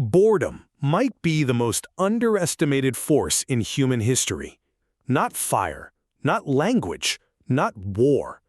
Boredom might be the most underestimated force in human history. Not fire, not language, not war.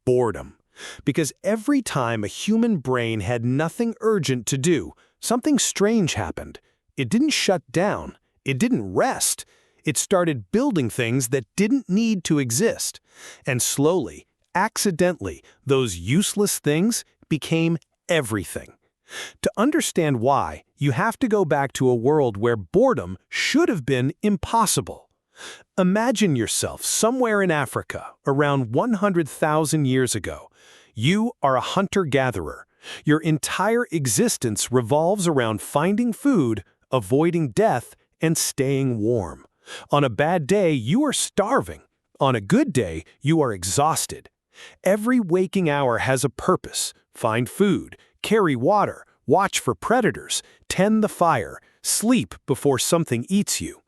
Boredom. Because every time a human brain had nothing urgent to do, something strange happened. It didn't shut down. It didn't rest. It started building things that didn't need to exist. And slowly, accidentally, those useless things became everything. To understand why, you have to go back to a world where boredom should have been impossible. Imagine yourself somewhere in Africa around 100,000 years ago. You are a hunter-gatherer. Your entire existence revolves around finding food, avoiding death, and staying warm. On a bad day, you are starving. On a good day, you are exhausted. Every waking hour has a purpose. Find food, carry water, watch for predators, tend the fire, sleep before something eats you.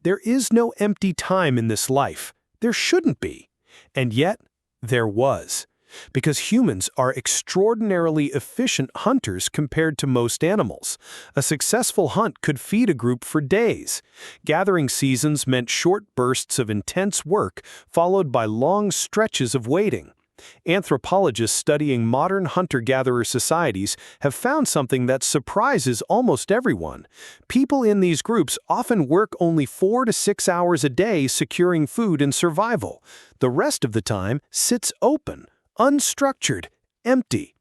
There is no empty time in this life. There shouldn't be. And yet, there was. Because humans are extraordinarily efficient hunters compared to most animals. A successful hunt could feed a group for days. Gathering seasons meant short bursts of intense work, followed by long stretches of waiting. Anthropologists studying modern hunter-gatherer societies have found something that surprises almost everyone. People in these groups often work only 4 to 6 hours a day securing food and survival. The rest of the time sits open, unstructured, empty.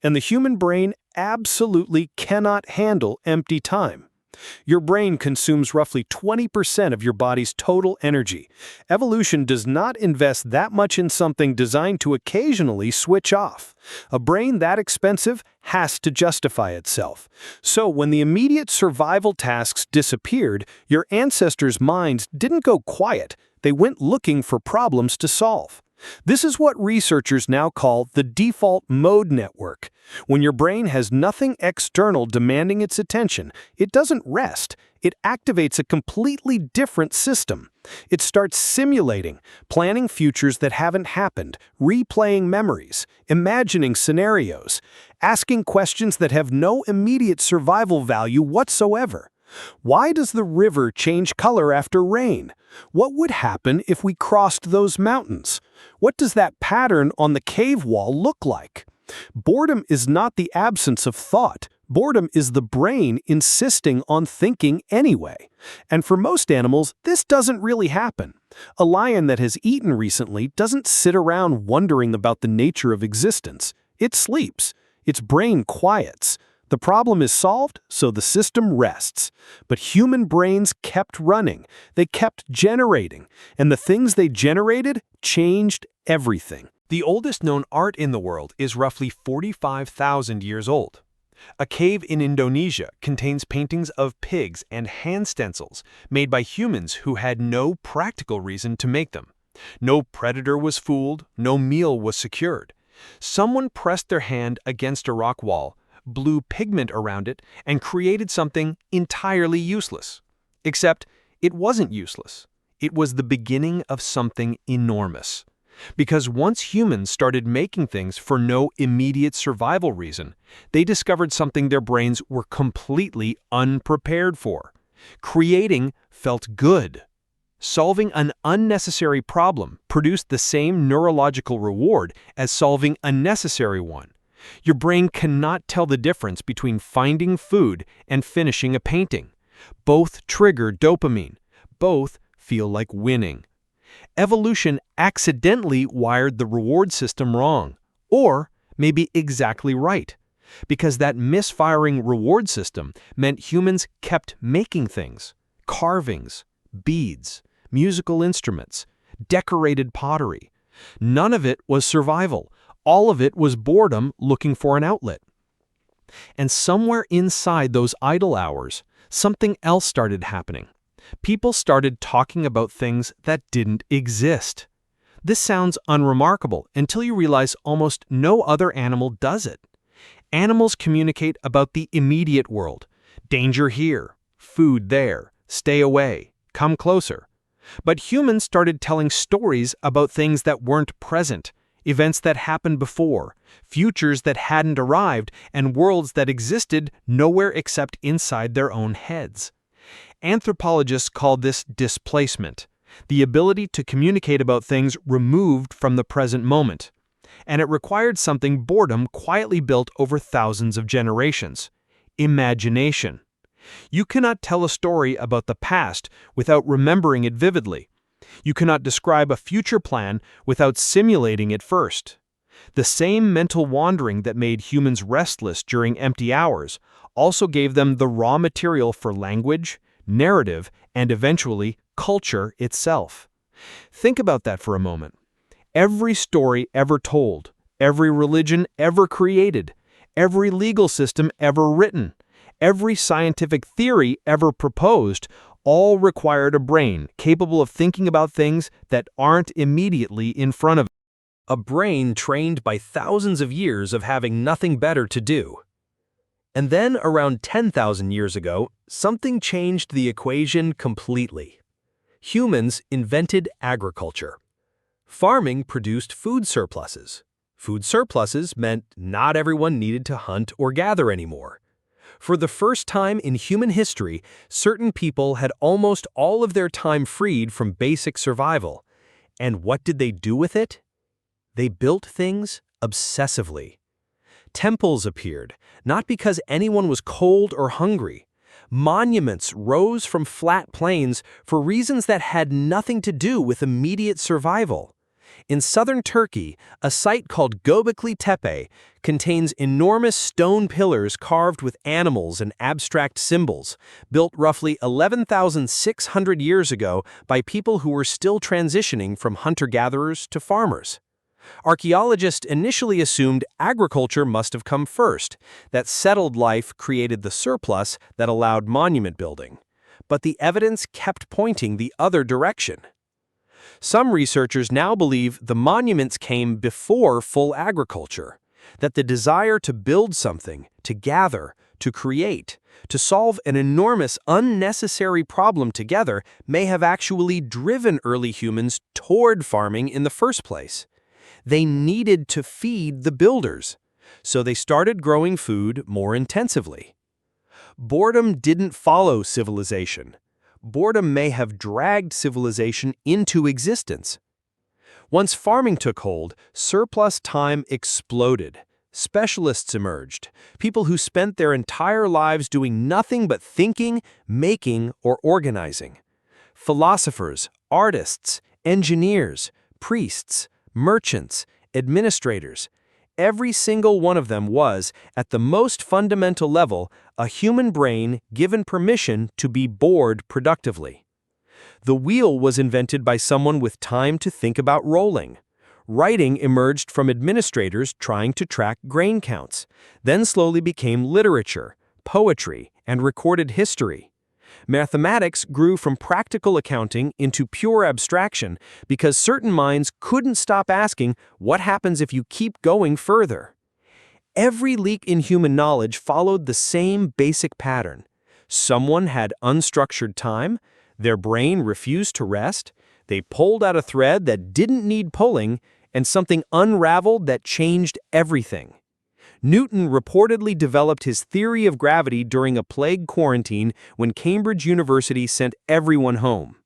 And the human brain absolutely cannot handle empty time. Your brain consumes roughly 20% of your body's total energy. Evolution does not invest that much in something designed to occasionally switch off. A brain that expensive has to justify itself. So when the immediate survival tasks disappeared, your ancestors' minds didn't go quiet. They went looking for problems to solve. This is what researchers now call the default mode network. When your brain has nothing external demanding its attention, it doesn't rest. It activates a completely different system. It starts simulating, planning futures that haven't happened, replaying memories, imagining scenarios, asking questions that have no immediate survival value whatsoever. Why does the river change color after rain? What would happen if we crossed those mountains? What does that pattern on the cave wall look like? Boredom is not the absence of thought. Boredom is the brain insisting on thinking anyway. And for most animals, this doesn't really happen. A lion that has eaten recently doesn't sit around wondering about the nature of existence. It sleeps. Its brain quiets. The problem is solved, so the system rests. But human brains kept running. They kept generating. And the things they generated changed everything. The oldest known art in the world is roughly 45,000 years old. A cave in Indonesia contains paintings of pigs and hand stencils made by humans who had no practical reason to make them. No predator was fooled, no meal was secured. Someone pressed their hand against a rock wall, blew pigment around it, and created something entirely useless. Except it wasn't useless. It was the beginning of something enormous. Because once humans started making things for no immediate survival reason, they discovered something their brains were completely unprepared for. Creating felt good. Solving an unnecessary problem produced the same neurological reward as solving a necessary one. Your brain cannot tell the difference between finding food and finishing a painting. Both trigger dopamine. Both feel like winning. Evolution accidentally wired the reward system wrong, or maybe exactly right, because that misfiring reward system meant humans kept making things: carvings, beads, musical instruments, decorated pottery. None of it was survival. All of it was boredom looking for an outlet. And somewhere inside those idle hours, something else started happening. People started talking about things that didn't exist. This sounds unremarkable until you realize almost no other animal does it. Animals communicate about the immediate world. Danger here, food there, stay away, come closer. But humans started telling stories about things that weren't present. events that happened before, futures that hadn't arrived, and worlds that existed nowhere except inside their own heads. Anthropologists call this displacement, the ability to communicate about things removed from the present moment. And it required something boredom quietly built over thousands of generations: imagination. You cannot tell a story about the past without remembering it vividly. You cannot describe a future plan without simulating it first. The same mental wandering that made humans restless during empty hours also gave them the raw material for language, narrative, and eventually culture itself. Think about that for a moment. Every story ever told, every religion ever created, every legal system ever written, every scientific theory ever proposed, all required a brain capable of thinking about things that aren't immediately in front of it. A brain trained by thousands of years of having nothing better to do. And then, around 10,000 years ago, something changed the equation completely. Humans invented agriculture. Farming produced food surpluses. Food surpluses meant not everyone needed to hunt or gather anymore. For the first time in human history, certain people had almost all of their time freed from basic survival. And what did they do with it? They built things obsessively. Temples appeared, not because anyone was cold or hungry. Monuments rose from flat plains for reasons that had nothing to do with immediate survival. In southern Turkey, a site called Göbekli Tepe contains enormous stone pillars carved with animals and abstract symbols, built roughly 11,600 years ago by people who were still transitioning from hunter-gatherers to farmers. Archaeologists initially assumed agriculture must have come first, that settled life created the surplus that allowed monument building. But the evidence kept pointing the other direction. Some researchers now believe the monuments came before full agriculture, that the desire to build something, to gather, to create, to solve an enormous, unnecessary problem together may have actually driven early humans toward farming in the first place. They needed to feed the builders, so they started growing food more intensively. Boredom didn't follow civilization. Boredom may have dragged civilization into existence. Once farming took hold, surplus time exploded. Specialists emerged, people who spent their entire lives doing nothing but thinking, making, or organizing. Philosophers, artists, engineers, priests, merchants, administrators. Every single one of them was, at the most fundamental level, a human brain given permission to be bored productively. The wheel was invented by someone with time to think about rolling. Writing emerged from administrators trying to track grain counts, then slowly became literature, poetry, and recorded history. Mathematics grew from practical accounting into pure abstraction because certain minds couldn't stop asking, what happens if you keep going further? Every leak in human knowledge followed the same basic pattern. Someone had unstructured time, their brain refused to rest, they pulled out a thread that didn't need pulling, and something unraveled that changed everything. Newton reportedly developed his theory of gravity during a plague quarantine when Cambridge University sent everyone home.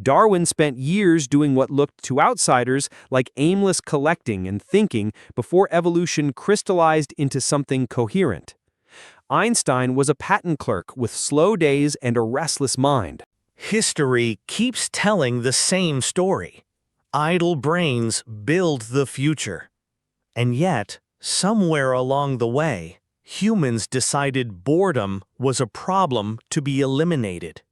Darwin spent years doing what looked to outsiders like aimless collecting and thinking before evolution crystallized into something coherent. Einstein was a patent clerk with slow days and a restless mind. History keeps telling the same story. Idle brains build the future. And yet, somewhere along the way, humans decided boredom was a problem to be eliminated.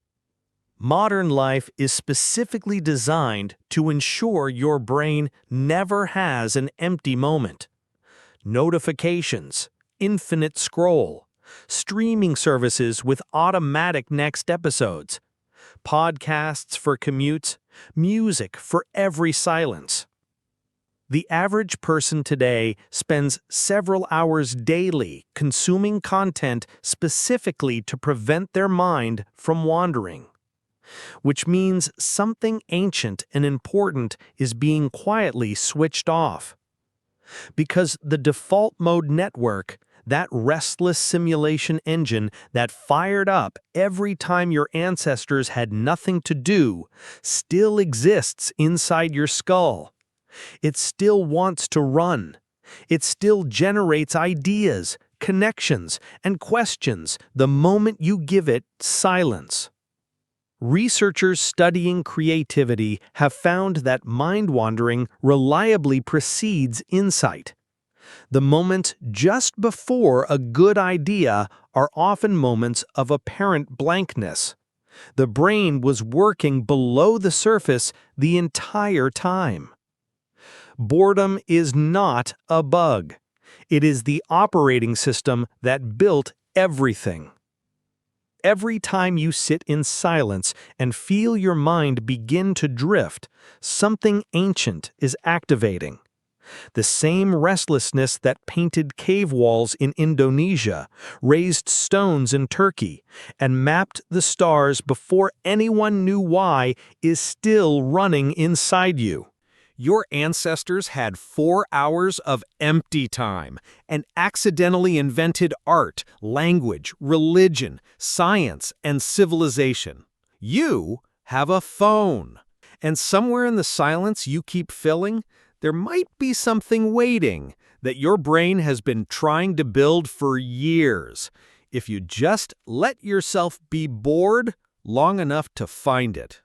Modern life is specifically designed to ensure your brain never has an empty moment. Notifications, infinite scroll, streaming services with automatic next episodes, podcasts for commutes, music for every silence. The average person today spends several hours daily consuming content specifically to prevent their mind from wandering, which means something ancient and important is being quietly switched off. Because the default mode network, that restless simulation engine that fired up every time your ancestors had nothing to do, still exists inside your skull. It still wants to run. It still generates ideas, connections, and questions the moment you give it silence. Researchers studying creativity have found that mind-wandering reliably precedes insight. The moments just before a good idea are often moments of apparent blankness. The brain was working below the surface the entire time. Boredom is not a bug. It is the operating system that built everything. Every time you sit in silence and feel your mind begin to drift, something ancient is activating. The same restlessness that painted cave walls in Indonesia, raised stones in Turkey, and mapped the stars before anyone knew why is still running inside you. Your ancestors had 4 hours of empty time and accidentally invented art, language, religion, science, and civilization. You have a phone. And somewhere in the silence you keep filling, there might be something waiting that your brain has been trying to build for years, if you just let yourself be bored long enough to find it.